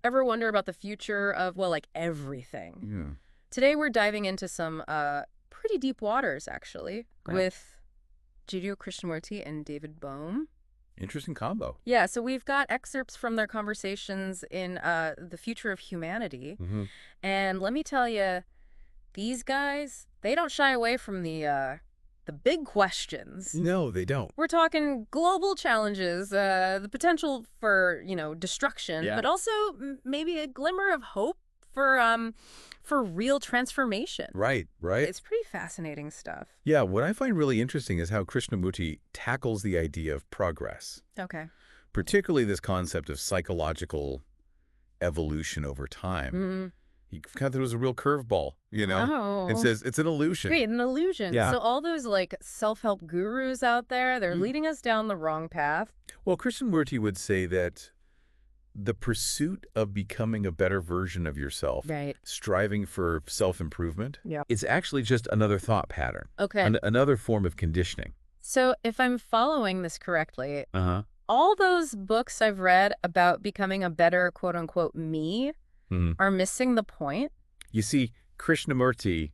ever wonder about the future of, well, like everything? Yeah. Today we're diving into some pretty deep waters, actually, Yeah. with Krishnamurti and David Bohm. Interesting combo. Yeah, so we've got excerpts from their conversations in The Future of Humanity. Mm-hmm. And let me tell you, these guys, they don't shy away from the big questions. No, they don't. We're talking global challenges, the potential for, destruction, Yeah. but also maybe a glimmer of hope for real transformation. Right. It's pretty fascinating stuff. Yeah, what I find really interesting is how Krishnamurti tackles the idea of progress, Okay. particularly this concept of psychological evolution over time. Mm-hmm. He kind of throws a real curveball, Oh. and says it's an illusion. Great, an illusion. Yeah. So all those self-help gurus out there, they're leading us down the wrong path. Well, Krishnamurti would say that the pursuit of becoming a better version of yourself, Right. striving for self-improvement, Yeah. it's actually just another thought pattern, Okay. another form of conditioning. So if I'm following this correctly, Uh-huh. all those books I've read about becoming a better quote-unquote me are missing the point? You see, Krishnamurti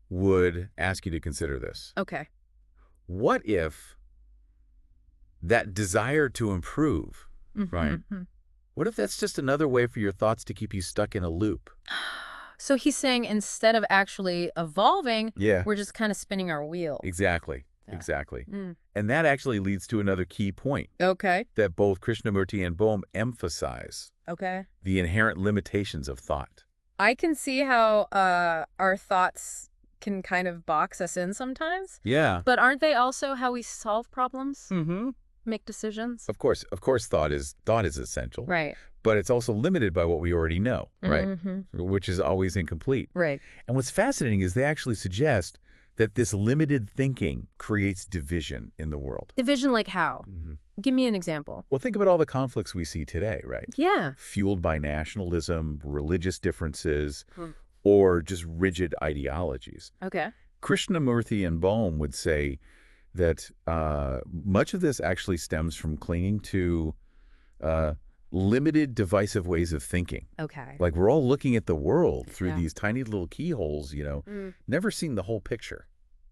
would ask you to consider this. Okay. What if that desire to improve, right? What if that's just another way for your thoughts to keep you stuck in a loop? So he's saying instead of actually evolving, Yeah, we're just kind of spinning our wheel. exactly. Yeah. Exactly. Mm. And that actually leads to another key point Okay. that both Krishnamurti and Bohm emphasize: Okay. the inherent limitations of thought. I can see how our thoughts can kind of box us in sometimes. Yeah. But aren't they also how we solve problems, Mm-hmm. make decisions? Of course, thought is essential. Right. But it's also limited by what we already know, right? Mm-hmm. Which is always incomplete. Right. And what's fascinating is they actually suggest that this limited thinking creates division in the world. Division like how? Give me an example. Well, think about all the conflicts we see today, right? Yeah. Fueled by nationalism, religious differences, or just rigid ideologies. Okay. Krishnamurti and Bohm would say that much of this actually stems from clinging to limited, divisive ways of thinking. Okay. Like we're all looking at the world through Yeah. these tiny little keyholes, never seeing the whole picture.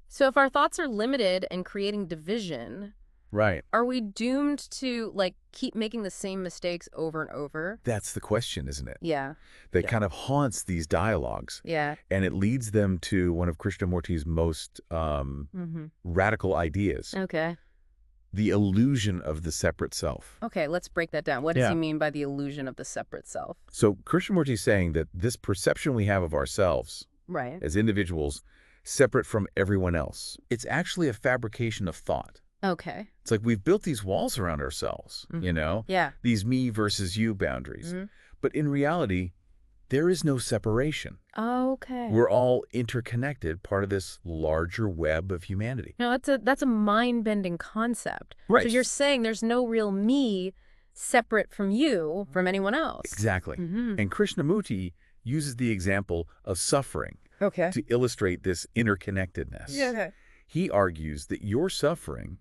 So if our thoughts are limited and creating division, Right. are we doomed to keep making the same mistakes over and over? That's the question, isn't it? Yeah. That kind of haunts these dialogues. Yeah. And it leads them to one of Krishnamurti's most radical ideas, Okay. the illusion of the separate self. Okay, let's break that down. What does Yeah. he mean by the illusion of the separate self? So Krishnamurti is saying that this perception we have of ourselves Right. as individuals separate from everyone else, it's actually a fabrication of thought. Okay. It's like we've built these walls around ourselves, Yeah. these me versus you boundaries. But in reality, there is no separation. Okay. We're all interconnected, part of this larger web of humanity. No, that's a mind-bending concept. Right. So you're saying there's no real me separate from you, from anyone else. Exactly. And Krishnamurti uses the example of suffering Okay. to illustrate this interconnectedness. Yeah. He argues that your suffering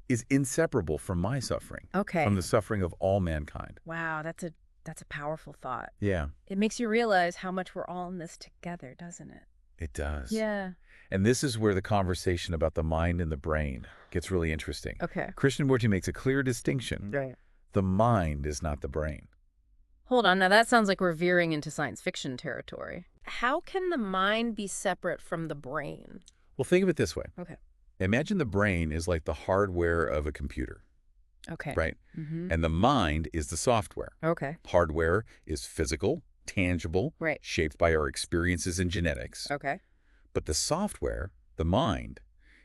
is inseparable from my suffering, Okay. from the suffering of all mankind. Wow, that's a powerful thought. Yeah, It makes you realize how much we're all in this together, doesn't it? it does. Yeah. And this is where the conversation about the mind and the brain gets really interesting. Okay. Krishnamurti makes a clear distinction. Right. The mind is not the brain. Hold on, now that sounds like we're veering into science fiction territory. How can the mind be separate from the brain? Well, think of it this way. Okay. Imagine the brain is like the hardware of a computer, Okay. right? And the mind is the software. Okay. Hardware is physical, tangible, Right. shaped by our experiences and genetics. Okay. But the software, the mind,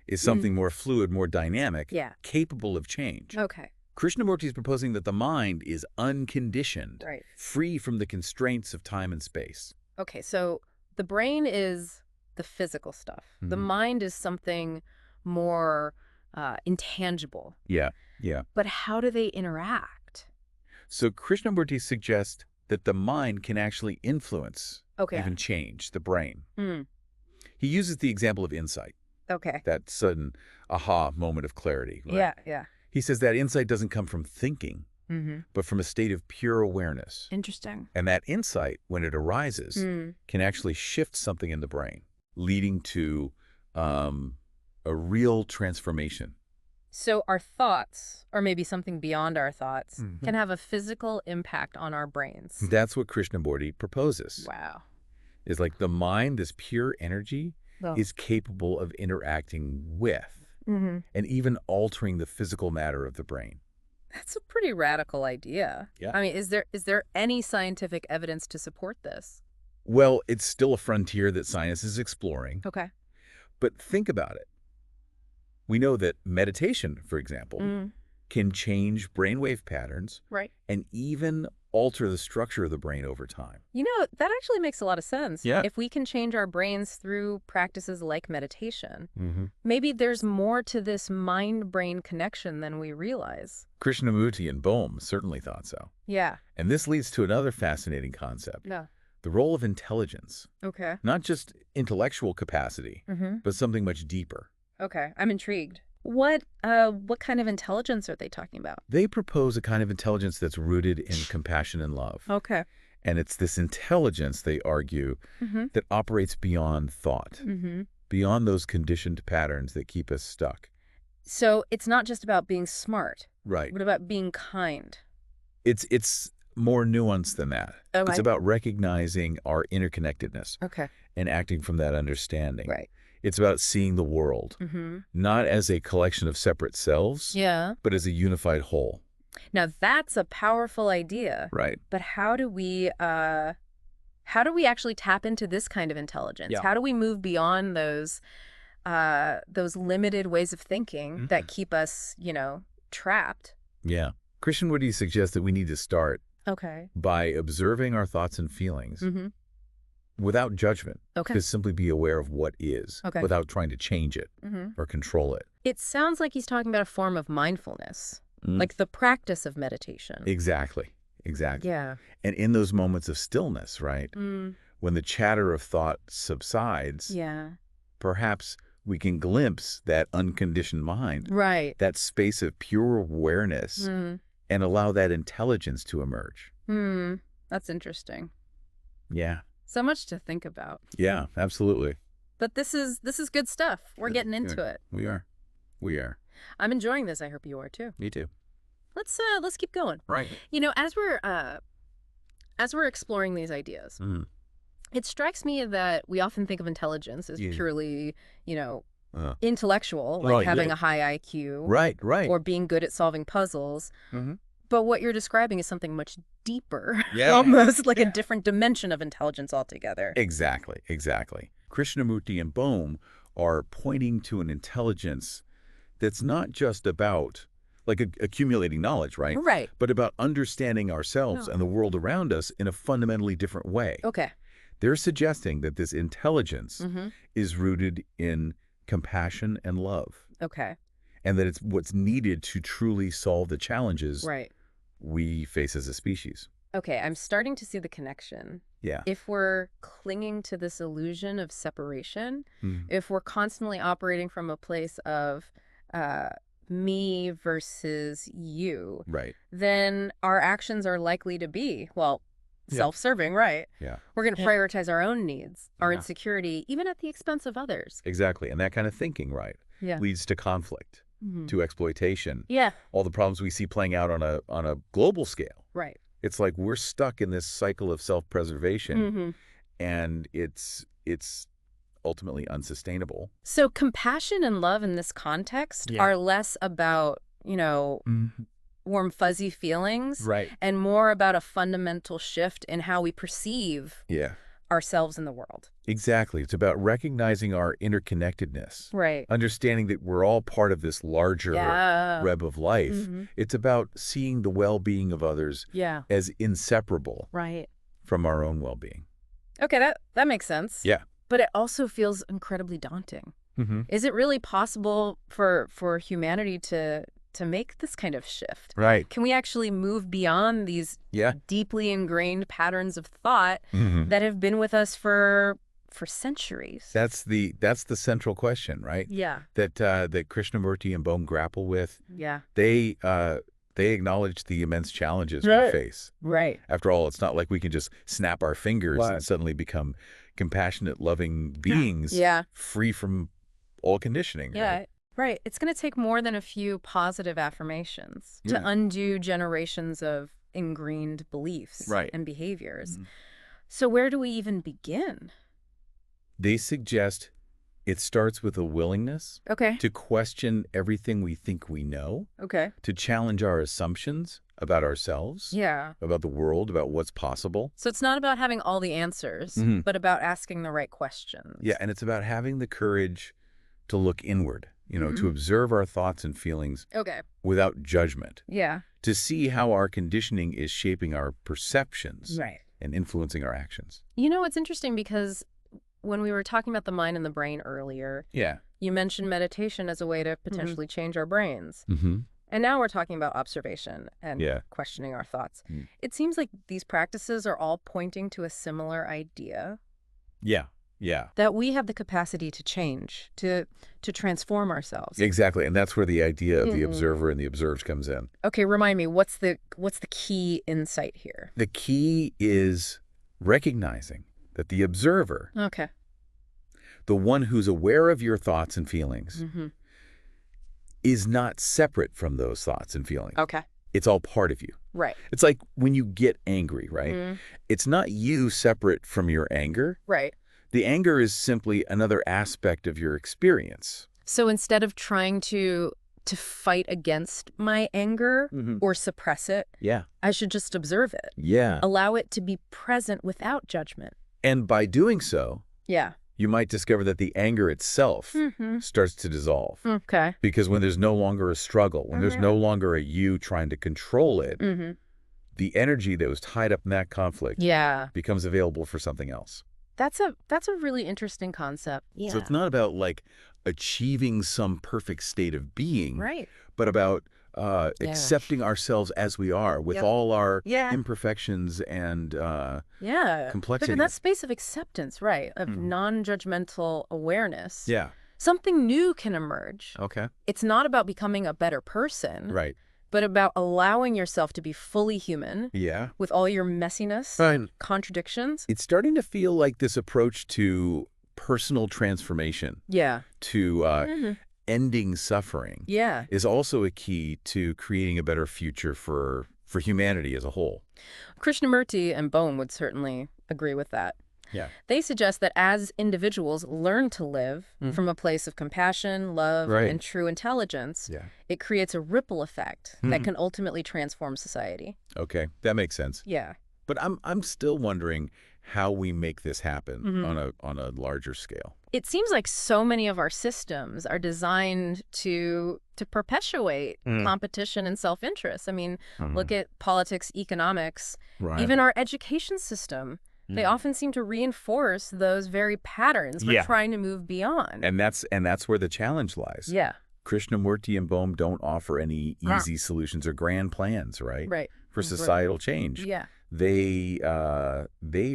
is something more fluid, more dynamic, Yeah. capable of change. Okay. Krishnamurti is proposing that the mind is unconditioned, Right. free from the constraints of time and space. Okay, so the brain is the physical stuff. The mind is something more intangible. Yeah. But how do they interact? So Krishnamurti suggests that the mind can actually influence, Okay. even change, the brain. Hmm. He uses the example of insight, Okay. that sudden aha moment of clarity. Right? Yeah. He says that insight doesn't come from thinking, but from a state of pure awareness. Interesting. And that insight, when it arises, can actually shift something in the brain, leading to a real transformation. So our thoughts, or maybe something beyond our thoughts, can have a physical impact on our brains. That's what Krishnamurti proposes. Wow. Is like the mind, this pure energy, Oh. is capable of interacting with and even altering the physical matter of the brain. That's a pretty radical idea. Yeah. I mean, is there any scientific evidence to support this? Well, it's still a frontier that science is exploring. Okay. But think about it. We know that meditation, for example, can change brainwave patterns Right. and even alter the structure of the brain over time. You know, that actually makes a lot of sense. Yeah. If we can change our brains through practices like meditation, maybe there's more to this mind-brain connection than we realize. Krishnamurti and Bohm certainly thought so. Yeah. And this leads to another fascinating concept, Yeah. the role of intelligence. Okay. Not just intellectual capacity, but something much deeper. Okay. I'm intrigued. What kind of intelligence are they talking about? They propose a kind of intelligence that's rooted in compassion and love. Okay. And it's this intelligence, they argue, that operates beyond thought, beyond those conditioned patterns that keep us stuck. So it's not just about being smart. Right. What about being kind? It's more nuanced than that. Okay. It's about recognizing our interconnectedness Okay. and acting from that understanding. Right. It's about seeing the world, not as a collection of separate selves, Yeah. but as a unified whole. Now that's a powerful idea. Right. But how do we actually tap into this kind of intelligence? Yeah. How do we move beyond those limited ways of thinking that keep us, trapped? Yeah. Krishnamurti suggests that we need to start Okay. by observing our thoughts and feelings without judgment. Okay. Just simply be aware of what is without trying to change it or control it. It sounds like he's talking about a form of mindfulness, like the practice of meditation. Exactly. Exactly. Yeah. And in those moments of stillness, right, when the chatter of thought subsides, Yeah. perhaps we can glimpse that unconditioned mind, Right. that space of pure awareness, and allow that intelligence to emerge. That's interesting. Yeah. So much to think about. Yeah, absolutely. But this is good stuff. We're getting into it. We are. We are. I'm enjoying this. I hope you are too. Me too. Let's keep going. Right. As we're exploring these ideas, it strikes me that we often think of intelligence as purely, intellectual, like Right, having yeah. a high IQ, Right. or being good at solving puzzles. But what you're describing is something much deeper, Yeah. almost like a different dimension of intelligence altogether. Exactly. Exactly. Krishnamurti and Bohm are pointing to an intelligence that's not just about like accumulating knowledge, right? Right. But about understanding ourselves No. and the world around us in a fundamentally different way. Okay. They're suggesting that this intelligence is rooted in compassion and love, Okay. and that it's what's needed to truly solve the challenges Right. we face as a species. Okay. I'm starting to see the connection. Yeah. If we're clinging to this illusion of separation, Mhm. if we're constantly operating from a place of me versus you, Right. then our actions are likely to be, self-serving, right? Yeah. We're going to prioritize our own needs, our Yeah. insecurity, even at the expense of others. Exactly. And that kind of thinking, right, Yeah. leads to conflict, to exploitation, Yeah. all the problems we see playing out on a global scale. Right. It's like we're stuck in this cycle of self-preservation, and it's ultimately unsustainable. So compassion and love in this context are less about, warm, fuzzy feelings Right. and more about a fundamental shift in how we perceive Yeah. ourselves in the world. Exactly. It's about recognizing our interconnectedness, Right. understanding that we're all part of this larger Yeah. web of life. It's about seeing the well-being of others Yeah. as inseparable Right. from our own well-being. Okay, that makes sense. Yeah. But it also feels incredibly daunting. Is it really possible for humanity to make this kind of shift? Right. Can we actually move beyond these Yeah. deeply ingrained patterns of thought that have been with us for centuries? That's the central question, right? Yeah. That Krishnamurti and Bohm grapple with. Yeah. They They acknowledge the immense challenges we Right. face. Right. After all, it's not like we can just snap our fingers Right. and suddenly become compassionate, loving beings Yeah. free from all conditioning. Yeah. Right. It's going to take more than a few positive affirmations to Yeah. undo generations of ingrained beliefs Right. and behaviors. Mhm. So where do we even begin? They suggest it starts with a willingness Okay. to question everything we think we know, Okay. to challenge our assumptions about ourselves, Yeah. about the world, about what's possible. So it's not about having all the answers, Mhm. but about asking the right questions. Yeah, and it's about having the courage to look inward, to Mhm. observe our thoughts and feelings Okay. without judgment, Yeah. to see how our conditioning is shaping our perceptions Right. and influencing our actions. It's interesting because when we were talking about the mind and the brain earlier, Yeah. you mentioned meditation as a way to potentially change our brains. Mm-hmm. And now we're talking about observation and Yeah. questioning our thoughts. Mm. It seems like these practices are all pointing to a similar idea Yeah. Yeah. that we have the capacity to change, to transform ourselves. Exactly. And that's where the idea of the Mhm. observer and the observed comes in. Okay, remind me, what's the key insight here? The key is recognizing that the observer, Okay. the one who's aware of your thoughts and feelings, Mm-hmm. is not separate from those thoughts and feelings. Okay. It's all part of you. Right. It's like when you get angry, right? Mhm. It's not you separate from your anger. Right. The anger is simply another aspect of your experience. So instead of trying to fight against my anger Mhm. or suppress it, Yeah. I should just observe it. Yeah. Allow it to be present without judgment. And by doing so, Yeah. you might discover that the anger itself Mm-hmm. starts to dissolve. Okay. Because when there's no longer a struggle, when there's no longer a you trying to control it, Mm-hmm. the energy that was tied up in that conflict Yeah. becomes available for something else. That's a really interesting concept. Yeah. So it's not about like achieving some perfect state of being, right. but about accepting ourselves as we are with Yep. all our Yeah. imperfections and Yeah. complexity. But in that space of acceptance, right, of Mhm. non-judgmental awareness, yeah. something new can emerge. Okay. It's not about becoming a better person, Right. but about allowing yourself to be fully human Yeah. with all your messiness, Fine. contradictions. It's starting to feel like this approach to personal transformation, Yeah. to Mhm. ending suffering, Yeah. is also a key to creating a better future for humanity as a whole. Krishnamurti and Bohm would certainly agree with that. Yeah. They suggest that as individuals learn to live from a place of compassion, love, Right. and true intelligence, Yeah. it creates a ripple effect that Mhm. can ultimately transform society. Okay. That makes sense. Yeah. But I'm still wondering how we make this happen Mhm. on a larger scale. It seems like so many of our systems are designed to perpetuate competition and self-interest. I mean, look at politics, economics, Right. even our education system. They often seem to reinforce those very patterns we're Yeah. trying to move beyond. And that's where the challenge lies. Yeah. Krishnamurti and Bohm don't offer any easy solutions or grand plans, right? Right. For societal change. Yeah. They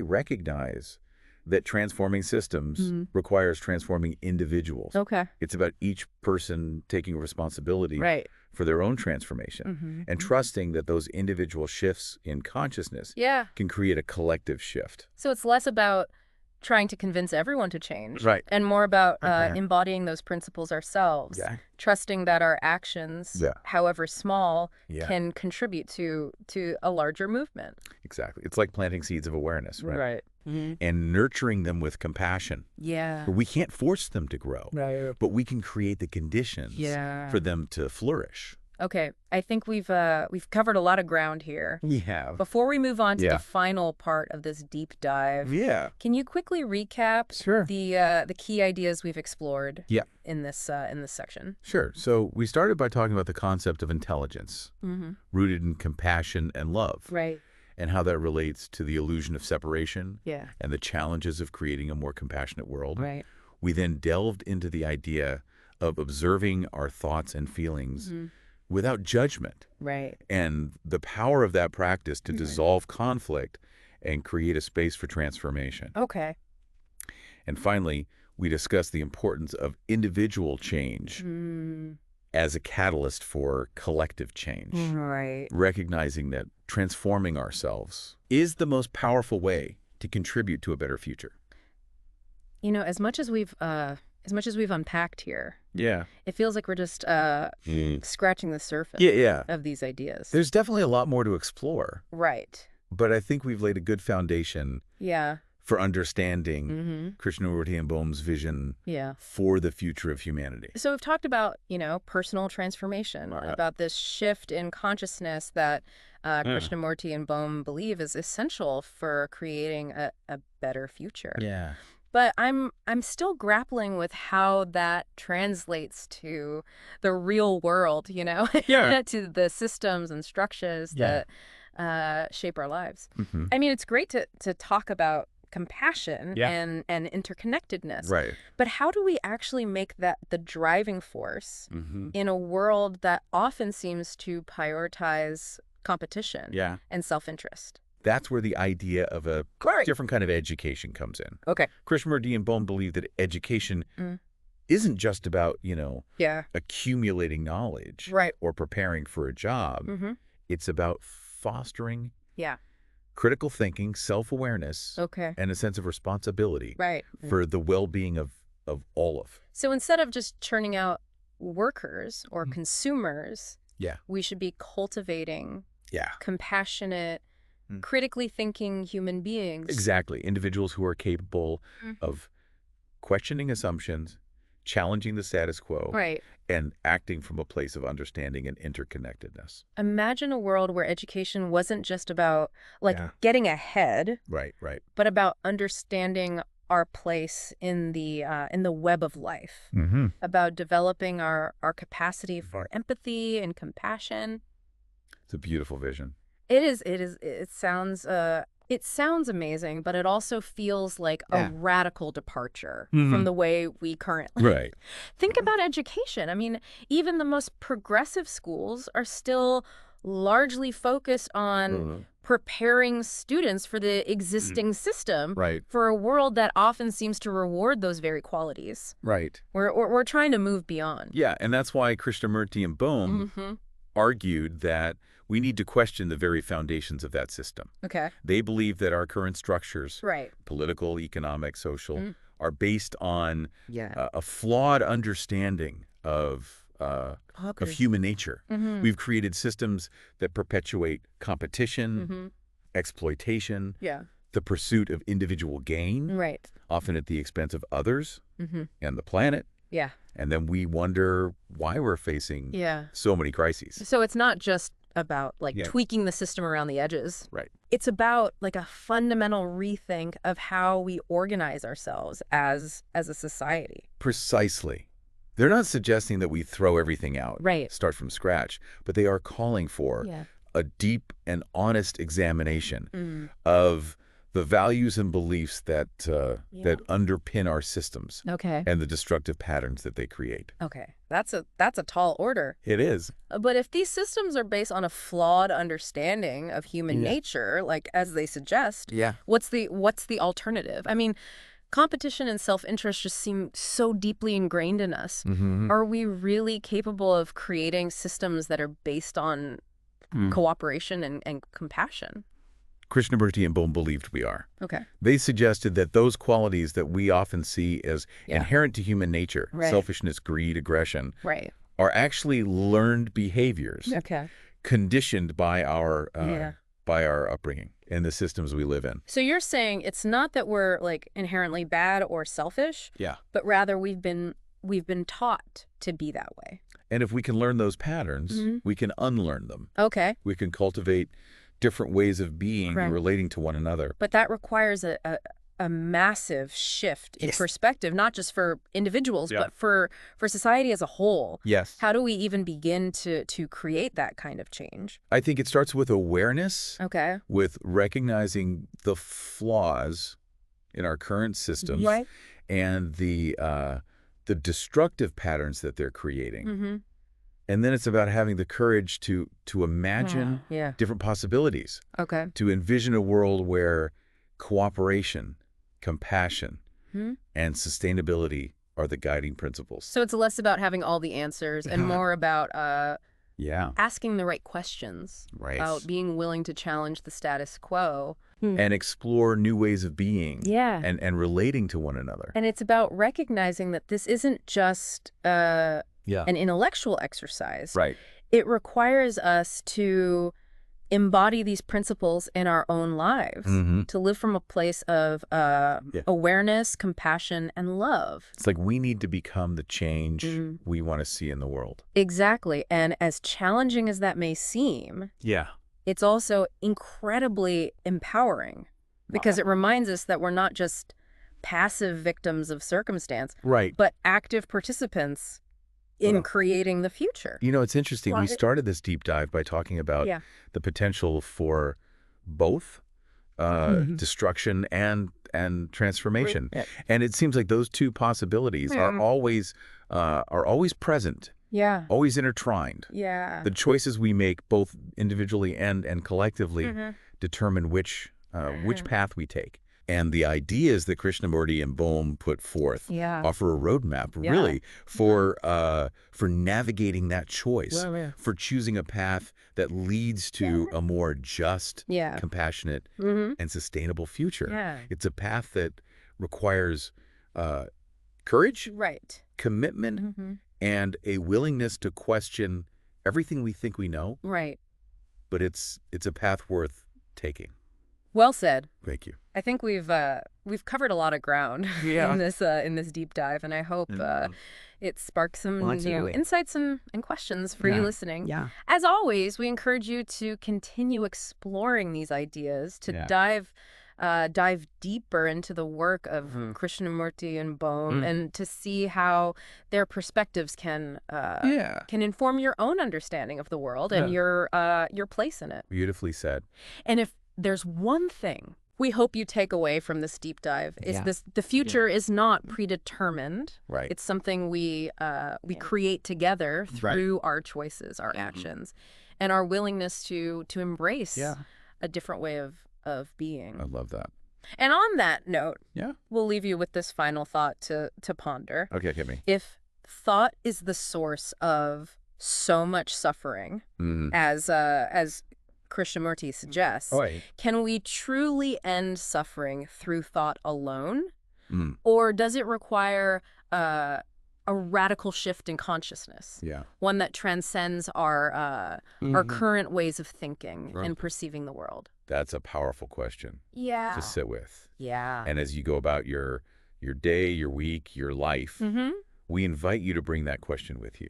recognize that transforming systems requires transforming individuals. Okay. It's about each person taking responsibility Right. for their own transformation and trusting that those individual shifts in consciousness Yeah. can create a collective shift. So it's less about trying to convince everyone to change. Right. And more about Okay. embodying those principles ourselves. Yeah. Trusting that our actions, Yeah. however small, Yeah. can contribute to a larger movement. Exactly. It's like planting seeds of awareness, right? Right. And nurturing them with compassion. Yeah. We can't force them to grow, Right. but we can create the conditions Yeah. for them to flourish. Okay. I think we've covered a lot of ground here. Yeah. Before we move on to Yeah. the final part of this deep dive, Yeah. can you quickly recap Sure. the key ideas we've explored Yeah. in this section? Sure. So we started by talking about the concept of intelligence, Mm-hmm. rooted in compassion and love, Right. and how that relates to the illusion of separation Yeah. and the challenges of creating a more compassionate world. Right. We then delved into the idea of observing our thoughts and feelings without judgment, Right. and the power of that practice to dissolve conflict and create a space for transformation. Okay. And finally, we discussed the importance of individual change as a catalyst for collective change. Right. Recognizing that transforming ourselves is the most powerful way to contribute to a better future. You know, as much as we've unpacked here, Yeah. it feels like we're just scratching the surface of these ideas. There's definitely a lot more to explore. Right. But I think we've laid a good foundation for understanding Krishnamurti and Bohm's vision for the future of humanity. So we've talked about, personal transformation, about this shift in consciousness that Krishnamurti and Bohm believe is essential for creating a better future. Yeah. But I'm still grappling with how that translates to the real world, to the systems and structures that shape our lives. I mean, it's great to talk about compassion and interconnectedness. Right. But how do we actually make that the driving force in a world that often seems to prioritize competition and self-interest? That's where the idea of a different kind of education comes in. Okay. Krishnamurti and Bohm believe that education isn't just about, accumulating knowledge or preparing for a job. It's about fostering critical thinking, self-awareness, and a sense of responsibility for the well-being of all of. So instead of just churning out workers or consumers, we should be cultivating compassionate, critically thinking human beings. Exactly. Individuals who are capable of questioning assumptions, challenging the status quo, and acting from a place of understanding and interconnectedness. Imagine a world where education wasn't just about getting ahead, but about understanding our place in the web of life, about developing our capacity for empathy and compassion. It's a beautiful vision. It is. It sounds amazing, but it also feels like a radical departure from the way we currently think about education. I mean, even the most progressive schools are still largely focused on preparing students for the existing system for a world that often seems to reward those very qualities. We're trying to move beyond. Yeah, and that's why Krishnamurti and Bohm argued that we need to question the very foundations of that system. They believe that our current structures, political, economic, social, are based on a flawed understanding of human nature. We've created systems that perpetuate competition, exploitation, the pursuit of individual gain, often at the expense of others and the planet. And then we wonder why we're facing so many crises. So it's not just about tweaking the system around the edges. It's about a fundamental rethink of how we organize ourselves as a society. Precisely. They're not suggesting that we throw everything out, start from scratch, but they are calling for a deep and honest examination of the values and beliefs that that underpin our systems and the destructive patterns that they create. That's a tall order. It is. But if these systems are based on a flawed understanding of human nature, as they suggest, what's the alternative? I mean, competition and self-interest just seem so deeply ingrained in us. Are we really capable of creating systems that are based on cooperation and compassion? Krishnamurti and Bohm believed we are. They suggested that those qualities that we often see as inherent to human nature, selfishness, greed, aggression, are actually learned behaviors conditioned by our upbringing and the systems we live in. So you're saying it's not that we're inherently bad or selfish, but rather we've been taught to be that way. And if we can learn those patterns, we can unlearn them. We can cultivate different ways of being and relating to one another. But that requires a massive shift in perspective, not just for individuals, but for society as a whole. How do we even begin to create that kind of change? I think it starts with awareness, with recognizing the flaws in our current systems and the destructive patterns that they're creating. And then it's about having the courage to imagine different possibilities. To envision a world where cooperation, compassion, and sustainability are the guiding principles. So it's less about having all the answers and more about asking the right questions, about being willing to challenge the status quo. And explore new ways of being and relating to one another. And it's about recognizing that this isn't just an intellectual exercise. Right. It requires us to embody these principles in our own lives, to live from a place of awareness, compassion, and love. It's like we need to become the change we want to see in the world. Exactly. And as challenging as that may seem, it's also incredibly empowering because it reminds us that we're not just passive victims of circumstance, but active participants in creating the future. You know, it's interesting. We started this deep dive by talking about the potential for both destruction and transformation. And it seems like those two possibilities are always present. Always intertwined. The choices we make both individually and collectively determine which path we take. And the ideas that Krishnamurti and Bohm put forth offer a roadmap, really, for navigating that choice, for choosing a path that leads to a more just, compassionate, and sustainable future. It's a path that requires courage, commitment, and a willingness to question everything we think we know. But it's a path worth taking. Well said. Thank you. I think we've covered a lot of ground in this deep dive, and I hope it sparks some new insights and questions for you listening. As always, we encourage you to continue exploring these ideas, to dive deeper into the work of Krishnamurti and Bohm, and to see how their perspectives can inform your own understanding of the world and your place in it. Beautifully said. And if there's one thing we hope you take away from this deep dive, is the future is not predetermined. It's something we create together through our choices, our actions, and our willingness to embrace a different way of being. I love that. And on that note, we'll leave you with this final thought to ponder. Okay, hit me. If thought is the source of so much suffering, as Krishnamurti suggests, can we truly end suffering through thought alone? Or does it require a radical shift in consciousness? One that transcends our current ways of thinking and perceiving the world? That's a powerful question to sit with. And as you go about your day, your week, your life, we invite you to bring that question with you.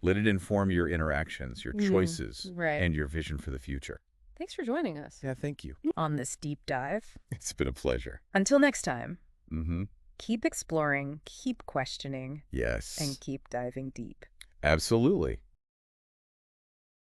Let it inform your interactions, your choices, and your vision for the future. Thanks for joining us. Thank you. On this deep dive. It's been a pleasure. Until next time, keep exploring, keep questioning, and keep diving deep. Absolutely.